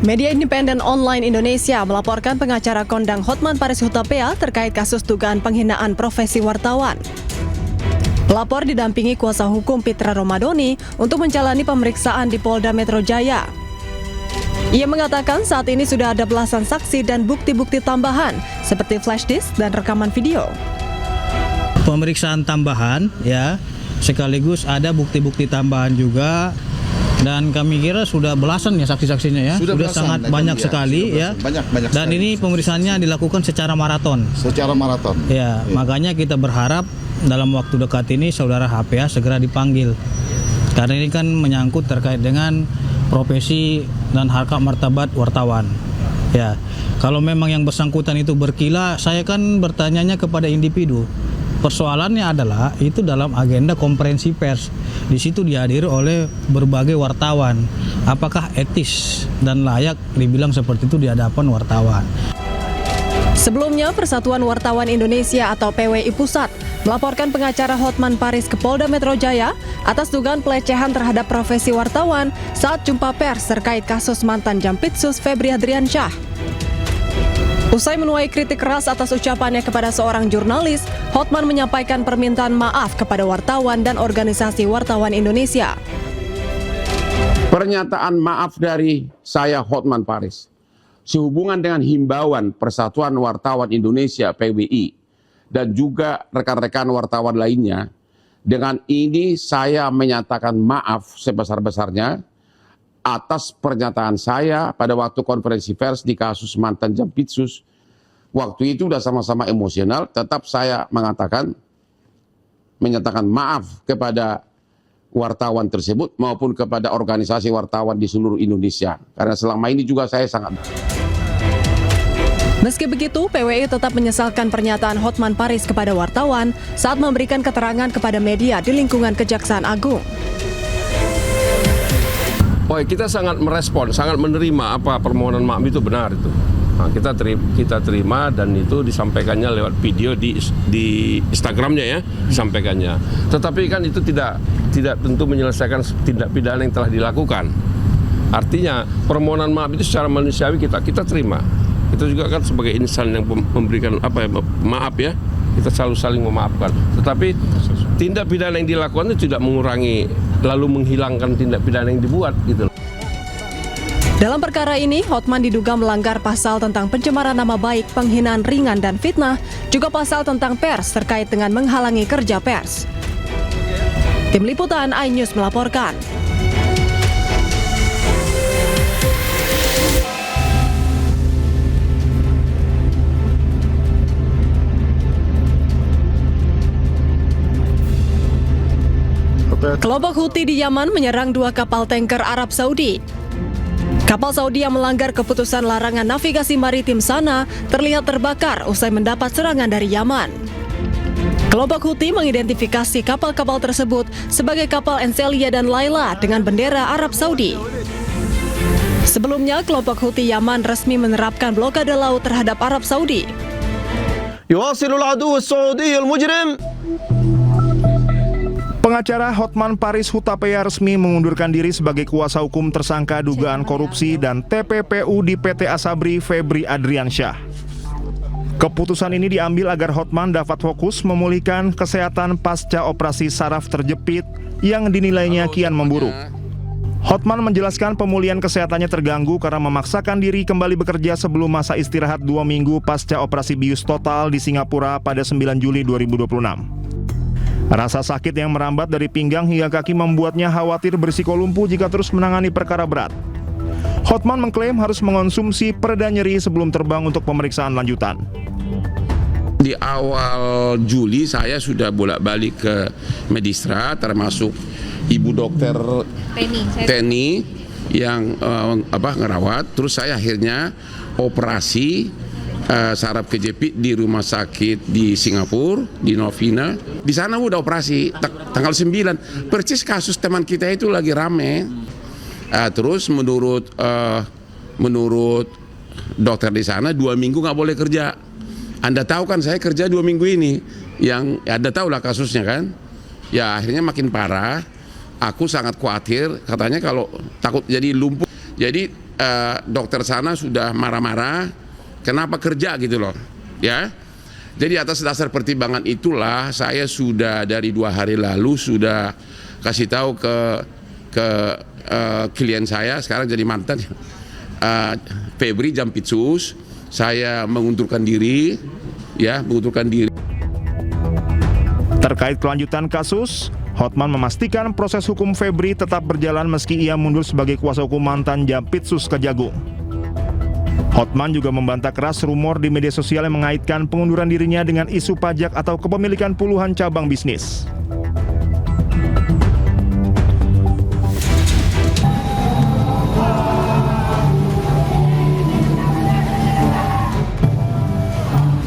Media independen online Indonesia melaporkan pengacara kondang Hotman Paris Hutapea terkait kasus dugaan penghinaan profesi wartawan. Pelapor didampingi kuasa hukum Pitra Romadoni untuk menjalani pemeriksaan di Polda Metro Jaya. Ia mengatakan saat ini sudah ada belasan saksi dan bukti-bukti tambahan seperti flash disk dan rekaman video. Pemeriksaan tambahan ya, sekaligus ada bukti-bukti tambahan juga. Dan kami kira sudah belasan ya saksi-saksinya ya, sudah sangat banyak sekali ya. Banyak dan ini pemeriksaannya dilakukan secara maraton. Ya, makanya kita berharap dalam waktu dekat ini saudara HPA segera dipanggil. Karena ini kan menyangkut terkait dengan profesi dan harkat martabat wartawan. Ya, kalau memang yang bersangkutan itu berkila, saya kan bertanyanya kepada individu. Persoalannya adalah itu dalam agenda konferensi pers. Di situ dihadiri oleh berbagai wartawan. Apakah etis dan layak dibilang seperti itu di hadapan wartawan? Sebelumnya, Persatuan Wartawan Indonesia atau PWI Pusat melaporkan pengacara Hotman Paris ke Polda Metro Jaya atas dugaan pelecehan terhadap profesi wartawan saat jumpa pers terkait kasus mantan Jampitsus Febri Adriansyah. Usai menuai kritik keras atas ucapannya kepada seorang jurnalis, Hotman menyampaikan permintaan maaf kepada wartawan dan organisasi wartawan Indonesia. Pernyataan maaf dari saya Hotman Paris sehubungan dengan himbauan Persatuan Wartawan Indonesia PWI dan juga rekan-rekan wartawan lainnya. Dengan ini saya menyatakan maaf sebesar-besarnya atas pernyataan saya pada waktu konferensi pers di kasus mantan Jampitsus. Waktu itu sudah sama-sama emosional, tetap saya menyatakan maaf kepada wartawan tersebut maupun kepada organisasi wartawan di seluruh Indonesia. Karena selama ini juga saya sangat... Meski begitu, PWI tetap menyesalkan pernyataan Hotman Paris kepada wartawan saat memberikan keterangan kepada media di lingkungan Kejaksaan Agung. Kita sangat merespon, sangat menerima apa permohonan maaf itu benar itu. Nah, kita terima dan itu disampaikannya lewat video di Instagramnya ya, disampaikannya. Tetapi kan itu tidak tentu menyelesaikan tindak pidana yang telah dilakukan. Artinya permohonan maaf itu secara manusiawi kita terima. Itu juga kan sebagai insan yang memberikan maaf ya. Kita selalu saling memaafkan. Tetapi tindak pidana yang dilakukan itu tidak mengurangi lalu menghilangkan tindak pidana yang dibuat gitu. Dalam perkara ini, Hotman diduga melanggar pasal tentang pencemaran nama baik, penghinaan ringan dan fitnah, juga pasal tentang pers terkait dengan menghalangi kerja pers. Tim Liputan iNews melaporkan. Kelompok Houthi di Yaman menyerang 2 kapal tanker Arab Saudi. Kapal Saudi yang melanggar keputusan larangan navigasi maritim sana terlihat terbakar usai mendapat serangan dari Yaman. Kelompok Houthi mengidentifikasi kapal-kapal tersebut sebagai kapal Enselia dan Laila dengan bendera Arab Saudi. Sebelumnya, kelompok Houthi Yaman resmi menerapkan blokade laut terhadap Arab Saudi. Yuwasilul adu as-Saudi al-mujrim. Pengacara Hotman Paris Hutapea resmi mengundurkan diri sebagai kuasa hukum tersangka dugaan korupsi dan TPPU di PT Asabri Febri Adriansyah. Keputusan ini diambil agar Hotman dapat fokus memulihkan kesehatan pasca operasi saraf terjepit yang dinilainya kian memburuk. Hotman menjelaskan pemulihan kesehatannya terganggu karena memaksakan diri kembali bekerja sebelum masa istirahat 2 minggu pasca operasi bius total di Singapura pada 9 Juli 2026. Rasa sakit yang merambat dari pinggang hingga kaki membuatnya khawatir berisiko lumpuh jika terus menangani perkara berat. Hotman mengklaim harus mengonsumsi pereda nyeri sebelum terbang untuk pemeriksaan lanjutan. Di awal Juli saya sudah bolak-balik ke Medistra, termasuk Ibu Dokter Teni yang ngerawat. Terus saya akhirnya operasi saraf kejepit di rumah sakit di Singapura, di Novena. Di sana udah operasi tanggal 9. Persis kasus teman kita itu lagi rame. Terus menurut dokter di sana 2 minggu nggak boleh kerja. Anda tahu kan saya kerja 2 minggu ini. Yang Anda tahu lah kasusnya kan. Ya akhirnya makin parah. Aku sangat khawatir. Katanya kalau takut jadi lumpuh. Jadi dokter sana sudah marah-marah, kenapa kerja gitu loh, ya. Jadi atas dasar pertimbangan itulah saya sudah dari 2 hari lalu sudah kasih tahu ke klien saya, sekarang jadi mantan, Febri Jampitsus, saya mengundurkan diri, ya, mengundurkan diri. Terkait kelanjutan kasus, Hotman memastikan proses hukum Febri tetap berjalan meski ia mundur sebagai kuasa hukum mantan Jampitsus Kejagung. Hotman juga membantah keras rumor di media sosial yang mengaitkan pengunduran dirinya dengan isu pajak atau kepemilikan puluhan cabang bisnis.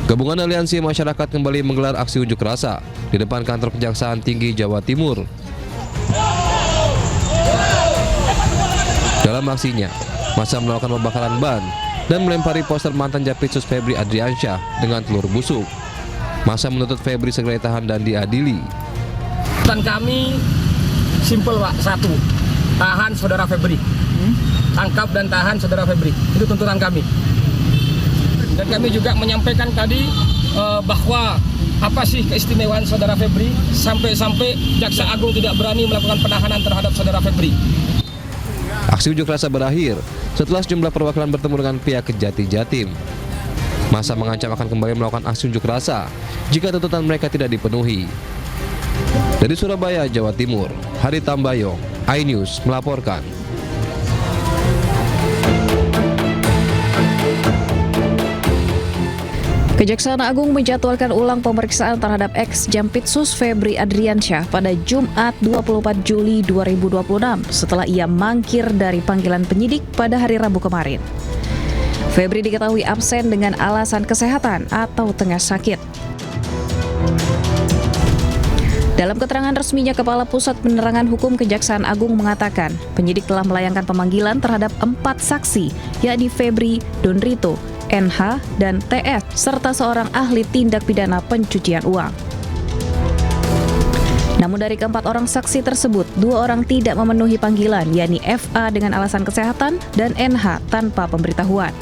Gabungan Aliansi Masyarakat kembali menggelar aksi unjuk rasa di depan kantor Kejaksaan Tinggi Jawa Timur. Dalam aksinya, massa melakukan pembakaran ban dan melempari poster mantan Jampitsus Febri Adriansyah dengan telur busuk. Massa menuntut Febri segera ditahan dan diadili. Tuntutan kami simpel, Pak. 1, tahan saudara Febri. Tangkap dan tahan saudara Febri. Itu tuntutan kami. Dan kami juga menyampaikan tadi bahwa apa sih keistimewaan saudara Febri sampai-sampai Jaksa Agung tidak berani melakukan penahanan terhadap saudara Febri. Aksi unjuk rasa berakhir setelah sejumlah perwakilan bertemu dengan pihak Kejati Jatim. Massa mengancam akan kembali melakukan aksi unjuk rasa jika tuntutan mereka tidak dipenuhi. Dari Surabaya, Jawa Timur, Hari Tambayong, iNews melaporkan. Kejaksaan Agung menjadwalkan ulang pemeriksaan terhadap ex-Jampitsus Febri Adriansyah pada Jumat 24 Juli 2026 setelah ia mangkir dari panggilan penyidik pada hari Rabu kemarin. Febri diketahui absen dengan alasan kesehatan atau tengah sakit. Dalam keterangan resminya, Kepala Pusat Penerangan Hukum Kejaksaan Agung mengatakan penyidik telah melayangkan pemanggilan terhadap 4 saksi, yakni Febri, Donrito, NH, dan TS, serta seorang ahli tindak pidana pencucian uang. Namun dari keempat orang saksi tersebut, 2 orang tidak memenuhi panggilan, yakni FA dengan alasan kesehatan dan NH tanpa pemberitahuan.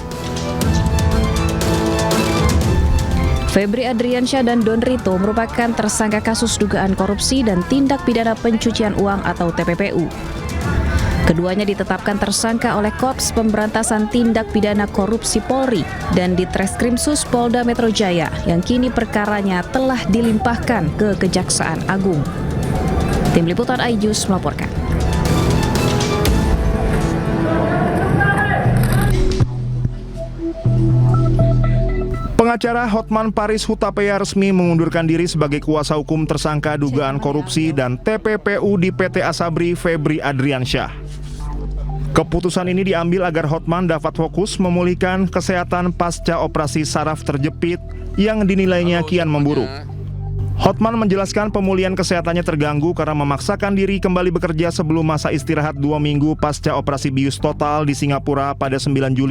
Febri Adriansyah dan Donrito merupakan tersangka kasus dugaan korupsi dan tindak pidana pencucian uang atau TPPU. Keduanya ditetapkan tersangka oleh Korps Pemberantasan Tindak Pidana Korupsi Polri dan di Treskrimsus Polda Metro Jaya yang kini perkaranya telah dilimpahkan ke Kejaksaan Agung. Tim Liputan iNews melaporkan. Pengacara Hotman Paris Hutapea resmi mengundurkan diri sebagai kuasa hukum tersangka dugaan korupsi dan TPPU di PT Asabri Febri Adriansyah. Keputusan ini diambil agar Hotman dapat fokus memulihkan kesehatan pasca operasi saraf terjepit yang dinilainya kian memburuk. Hotman menjelaskan pemulihan kesehatannya terganggu karena memaksakan diri kembali bekerja sebelum masa istirahat 2 minggu pasca operasi bius total di Singapura pada 9 Juli